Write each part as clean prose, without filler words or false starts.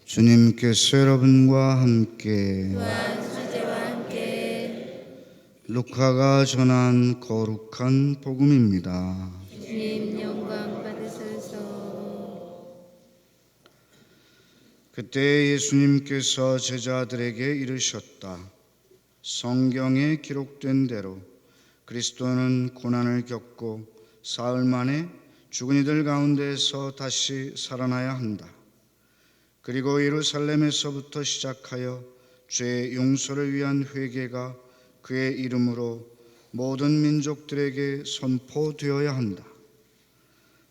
주님께서 여러분과 함께 또한 사제와 함께 루카가 전한 거룩한 복음입니다. 주님 영광 받으소서. 그때 예수님께서 제자들에게 이르셨다. 성경에 기록된 대로 그리스도는 고난을 겪고 사흘 만에 죽은 이들 가운데서 다시 살아나야 한다. 그리고 예루살렘에서부터 시작하여 죄 용서를 위한 회개가 그의 이름으로 모든 민족들에게 선포되어야 한다.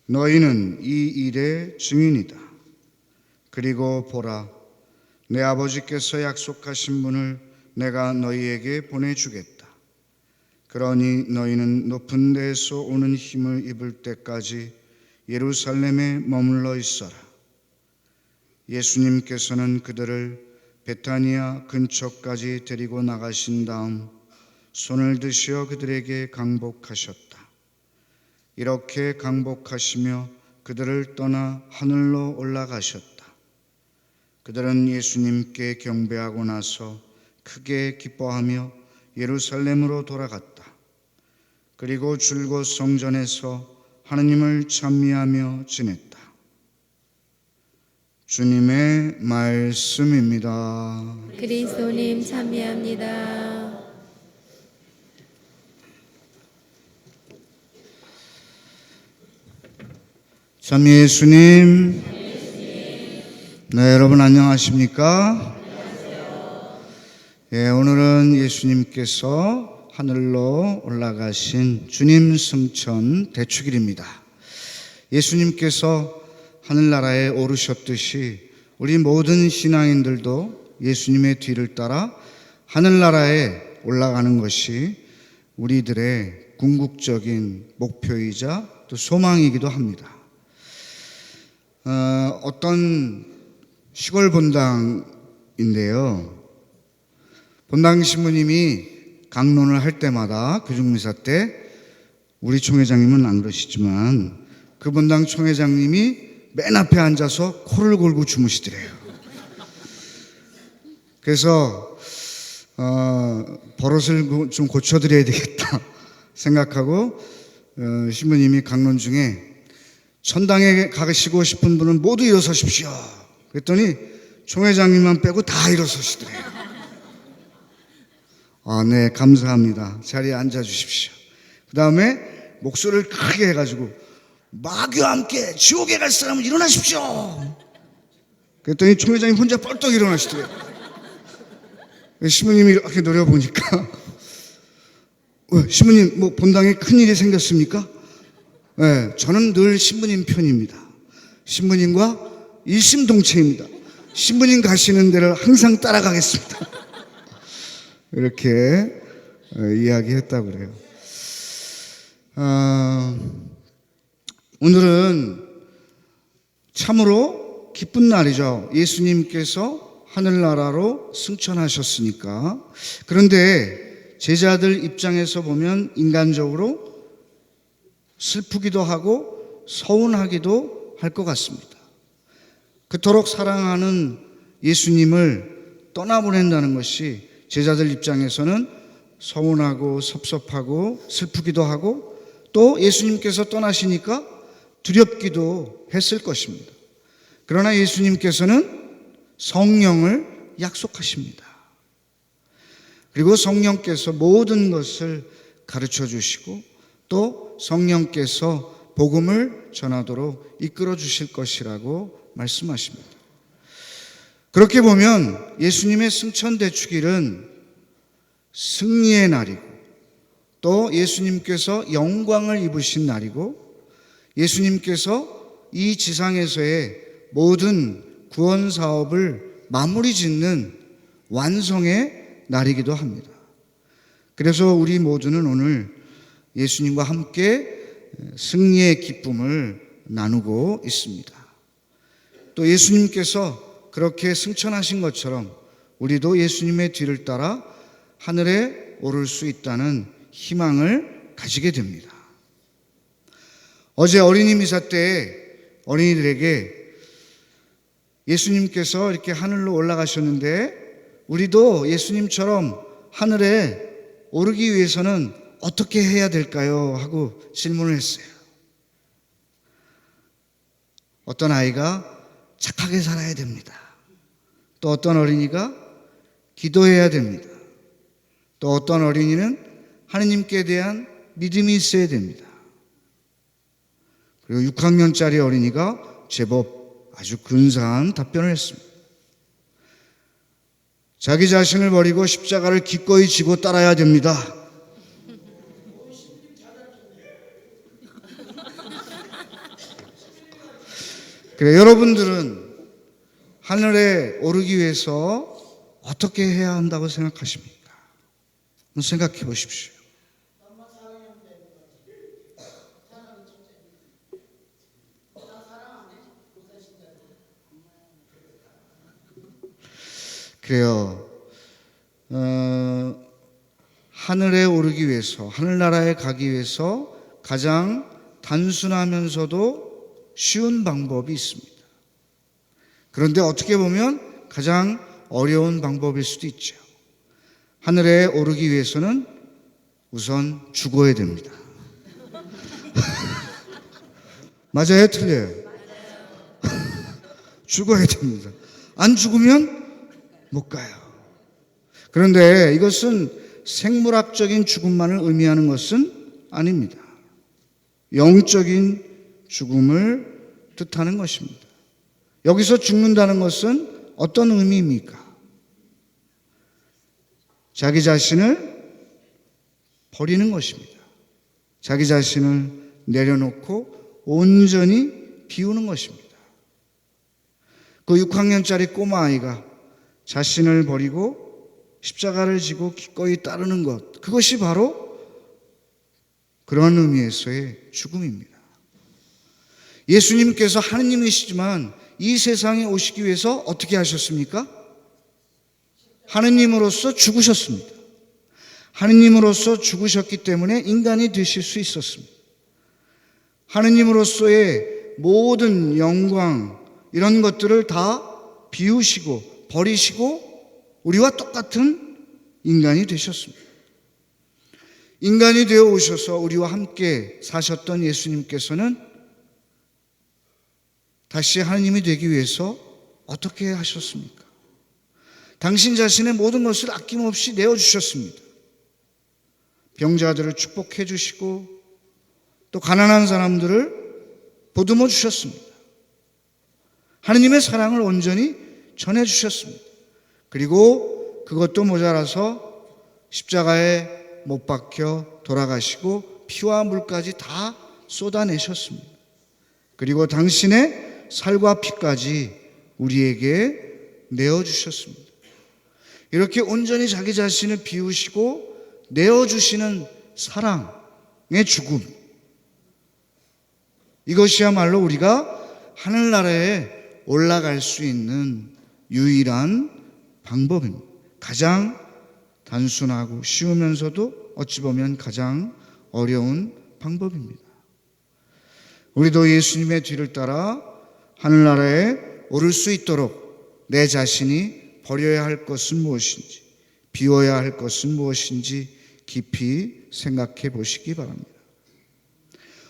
너희는 이 일의 증인이다. 그리고 보라, 내 아버지께서 약속하신 분을 내가 너희에게 보내주겠다. 그러니 너희는 높은 데에서 오는 힘을 입을 때까지 예루살렘에 머물러 있어라. 예수님께서는 그들을 베타니아 근처까지 데리고 나가신 다음 손을 드시어 그들에게 강복하셨다. 이렇게 강복하시며 그들을 떠나 하늘로 올라가셨다. 그들은 예수님께 경배하고 나서 크게 기뻐하며 예루살렘으로 돌아갔다. 그리고 줄곧 성전에서 하느님을 찬미하며 지냈다. 주님의 말씀입니다. 그리스도님 찬미합니다. 참 예수님, 네, 여러분 안녕하십니까? 예, 오늘은 예수님께서 하늘로 올라가신 주님 승천 대축일입니다. 예수님께서 하늘나라에 오르셨듯이 우리 모든 신앙인들도 예수님의 뒤를 따라 하늘나라에 올라가는 것이 우리들의 궁극적인 목표이자 또 소망이기도 합니다. 어떤 시골 본당인데요. 본당 신부님이 강론을 할 때마다 교중미사 때 우리 총회장님은 안 그러시지만 그 본당 총회장님이 맨 앞에 앉아서 코를 골고 주무시더래요. 그래서 버릇을 좀 고쳐드려야 되겠다 생각하고 신부님이 강론 중에 천당에 가시고 싶은 분은 모두 일어서십시오. 그랬더니 총회장님만 빼고 다 일어서시더래요. 네, 감사합니다. 자리에 앉아주십시오. 그 다음에 목소리를 크게 해가지고 마귀와 함께 지옥에 갈 사람은 일어나십시오. 그랬더니 총회장님 혼자 뻘떡 일어나시더래요. 신부님이 이렇게 노려보니까 신부님 뭐 본당에 큰일이 생겼습니까? 네, 저는 늘 신부님 편입니다. 신부님과 일심동체입니다. 신부님 가시는 데를 항상 따라가겠습니다. 이렇게 이야기했다고 그래요. 오늘은 참으로 기쁜 날이죠. 예수님께서 하늘나라로 승천하셨으니까. 그런데 제자들 입장에서 보면 인간적으로 슬프기도 하고 서운하기도 할 것 같습니다. 그토록 사랑하는 예수님을 떠나보낸다는 것이 제자들 입장에서는 서운하고 섭섭하고 슬프기도 하고 또 예수님께서 떠나시니까 두렵기도 했을 것입니다. 그러나 예수님께서는 성령을 약속하십니다. 그리고 성령께서 모든 것을 가르쳐 주시고 또 성령께서 복음을 전하도록 이끌어 주실 것이라고 말씀하십니다. 그렇게 보면 예수님의 승천대축일은 승리의 날이고 또 예수님께서 영광을 입으신 날이고 예수님께서 이 지상에서의 모든 구원 사업을 마무리 짓는 완성의 날이기도 합니다. 그래서 우리 모두는 오늘 예수님과 함께 승리의 기쁨을 나누고 있습니다. 또 예수님께서 그렇게 승천하신 것처럼 우리도 예수님의 뒤를 따라 하늘에 오를 수 있다는 희망을 가지게 됩니다. 어제 어린이 미사 때 어린이들에게 예수님께서 이렇게 하늘로 올라가셨는데 우리도 예수님처럼 하늘에 오르기 위해서는 어떻게 해야 될까요? 하고 질문을 했어요. 어떤 아이가 착하게 살아야 됩니다. 또 어떤 어린이가 기도해야 됩니다. 또 어떤 어린이는 하느님께 대한 믿음이 있어야 됩니다. 그리고 6학년짜리 어린이가 제법 아주 근사한 답변을 했습니다. 자기 자신을 버리고 십자가를 기꺼이 지고 따라야 됩니다. 그래, 여러분들은 하늘에 오르기 위해서 어떻게 해야 한다고 생각하십니까? 한번 생각해 보십시오. 그래요. 하늘에 오르기 위해서, 하늘나라에 가기 위해서 가장 단순하면서도 쉬운 방법이 있습니다. 그런데 어떻게 보면 가장 어려운 방법일 수도 있죠. 하늘에 오르기 위해서는 우선 죽어야 됩니다. 맞아요? 틀려요? 죽어야 됩니다. 안 죽으면 못 가요. 그런데 이것은 생물학적인 죽음만을 의미하는 것은 아닙니다. 영적인 죽음을 뜻하는 것입니다. 여기서 죽는다는 것은 어떤 의미입니까? 자기 자신을 버리는 것입니다. 자기 자신을 내려놓고 온전히 비우는 것입니다. 그 6학년짜리 꼬마아이가 자신을 버리고 십자가를 지고 기꺼이 따르는 것, 그것이 바로 그런 의미에서의 죽음입니다. 예수님께서 하느님이시지만 이 세상에 오시기 위해서 어떻게 하셨습니까? 하느님으로서 죽으셨습니다. 하느님으로서 죽으셨기 때문에 인간이 되실 수 있었습니다. 하느님으로서의 모든 영광, 이런 것들을 다 비우시고 버리시고 우리와 똑같은 인간이 되셨습니다. 인간이 되어 오셔서 우리와 함께 사셨던 예수님께서는 다시 하나님이 되기 위해서 어떻게 하셨습니까? 당신 자신의 모든 것을 아낌없이 내어주셨습니다. 병자들을 축복해 주시고 또 가난한 사람들을 보듬어 주셨습니다. 하느님의 사랑을 온전히 전해 주셨습니다. 그리고 그것도 모자라서 십자가에 못 박혀 돌아가시고 피와 물까지 다 쏟아내셨습니다. 그리고 당신의 살과 피까지 우리에게 내어주셨습니다. 이렇게 온전히 자기 자신을 비우시고 내어주시는 사랑의 죽음, 이것이야말로 우리가 하늘나라에 올라갈 수 있는 유일한 방법입니다. 가장 단순하고 쉬우면서도 어찌 보면 가장 어려운 방법입니다. 우리도 예수님의 뒤를 따라 하늘나라에 오를 수 있도록 내 자신이 버려야 할 것은 무엇인지, 비워야 할 것은 무엇인지 깊이 생각해 보시기 바랍니다.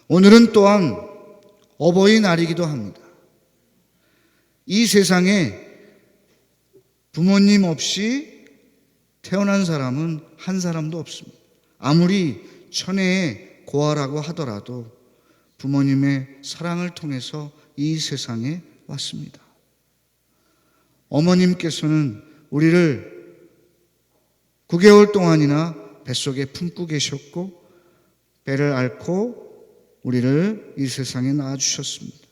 오늘은 또한 어버이날이기도 합니다. 이 세상에 부모님 없이 태어난 사람은 한 사람도 없습니다. 아무리 천혜의 고아라고 하더라도 부모님의 사랑을 통해서 이 세상에 왔습니다. 어머님께서는 우리를 9개월 동안이나 뱃속에 품고 계셨고 배를 앓고 우리를 이 세상에 낳아주셨습니다.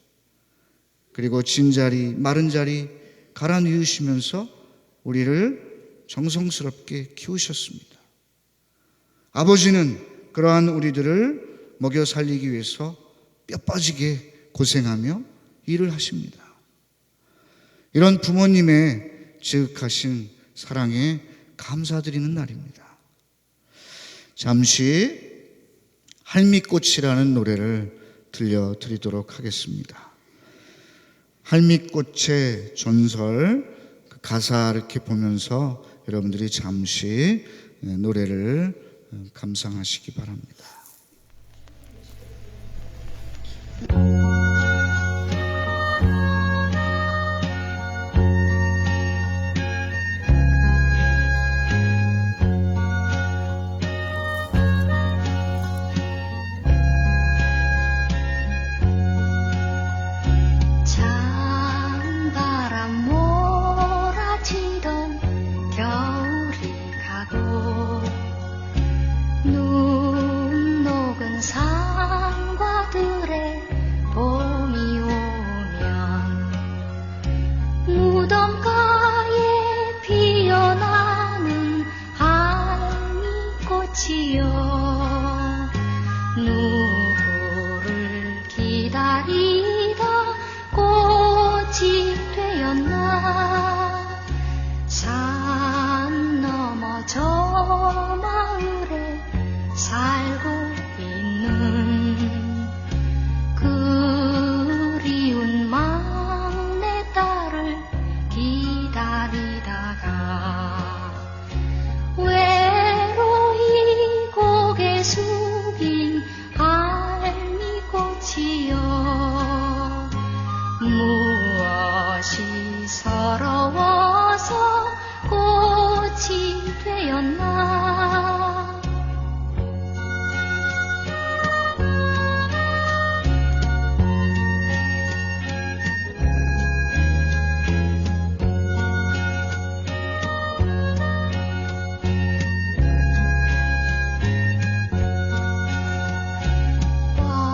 그리고 진자리, 마른 자리 갈아 누우시면서 우리를 정성스럽게 키우셨습니다. 아버지는 그러한 우리들을 먹여 살리기 위해서 뼈 빠지게 고생하며 일을 하십니다. 이런 부모님의 지극하신 사랑에 감사드리는 날입니다. 잠시 할미꽃이라는 노래를 들려드리도록 하겠습니다. 할미꽃의 전설 그 가사 이렇게 보면서 여러분들이 잠시 노래를 감상하시기 바랍니다. 찬바람 몰아치던 겨울이 가고 눈 녹은 산과들에 봄이 오면 무덤가에 피어나는 할미꽃이여 누구를 기다리다 꽃이 되었나 산 넘어 저 마을에 살고 있는 그리운 막내딸을 기다리다가 외로이 고개 숙인 할미꽃이여 무엇이 서러워서 꽃이 되었나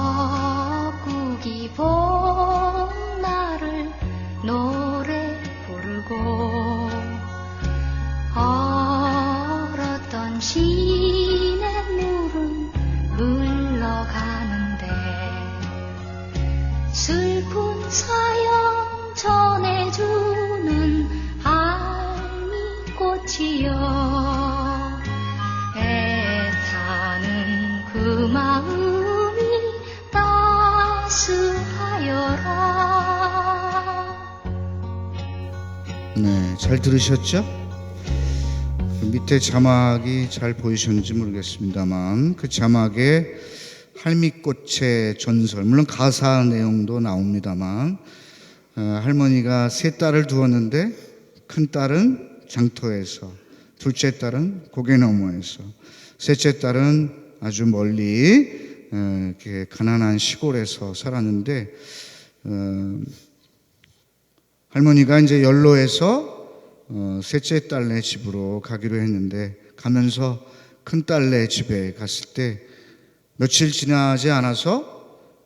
뻐꾸기 봄날을 노래 부르고 얼었던 시냇물은 흘러가는데 슬픈 사연 전해주는 할미꽃이여 애타는 그 마음이 따스하여라. 네, 잘 들으셨죠? 그 밑에 자막이 잘 보이셨는지 모르겠습니다만 그 자막에 할미꽃의 전설, 물론 가사 내용도 나옵니다만 할머니가 세 딸을 두었는데 큰 딸은 장터에서, 둘째 딸은 고개 너머에서, 셋째 딸은 아주 멀리 이렇게 가난한 시골에서 살았는데 할머니가 이제 연로해서 셋째 딸네 집으로 가기로 했는데 가면서 큰 딸네 집에 갔을 때 며칠 지나지 않아서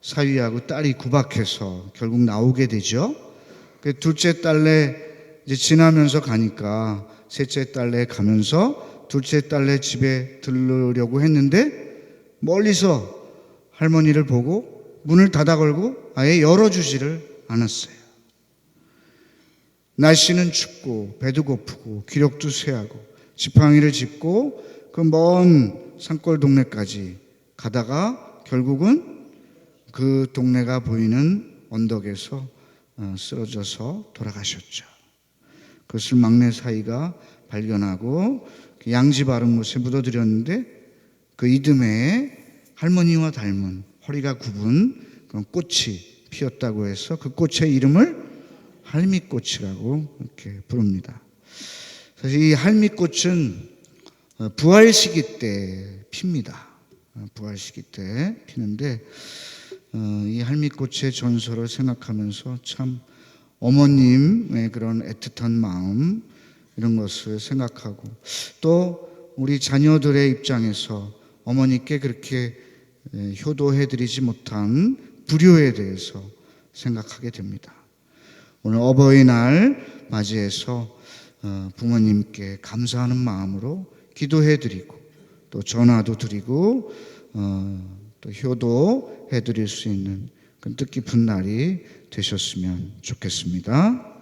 사위하고 딸이 구박해서 결국 나오게 되죠. 그 둘째 딸네 이제 지나면서 가니까 셋째 딸네 가면서 둘째 딸네 집에 들르려고 했는데 멀리서 할머니를 보고 문을 닫아 걸고 아예 열어주지를 않았어요. 날씨는 춥고 배도 고프고 기력도 쇠하고 지팡이를 짚고 그 먼 산골 동네까지 가다가 결국은 그 동네가 보이는 언덕에서 쓰러져서 돌아가셨죠. 그것을 막내 사이가 발견하고 양지 바른 곳에 묻어드렸는데 그 이듬해에 할머니와 닮은 허리가 굽은 그런 꽃이 피었다고 해서 그 꽃의 이름을 할미꽃이라고 이렇게 부릅니다. 사실 이 할미꽃은 부활 시기 때 핍니다. 부활 시기 때 피는데 이 할미꽃의 전설을 생각하면서 참 어머님의 그런 애틋한 마음 이런 것을 생각하고 또 우리 자녀들의 입장에서 어머니께 그렇게 효도해드리지 못한 불효에 대해서 생각하게 됩니다. 오늘 어버이날 맞이해서 부모님께 감사하는 마음으로 기도해드리고 또 전화도 드리고 또 효도해드릴 수 있는 그 뜻깊은 날이 되셨으면 좋겠습니다.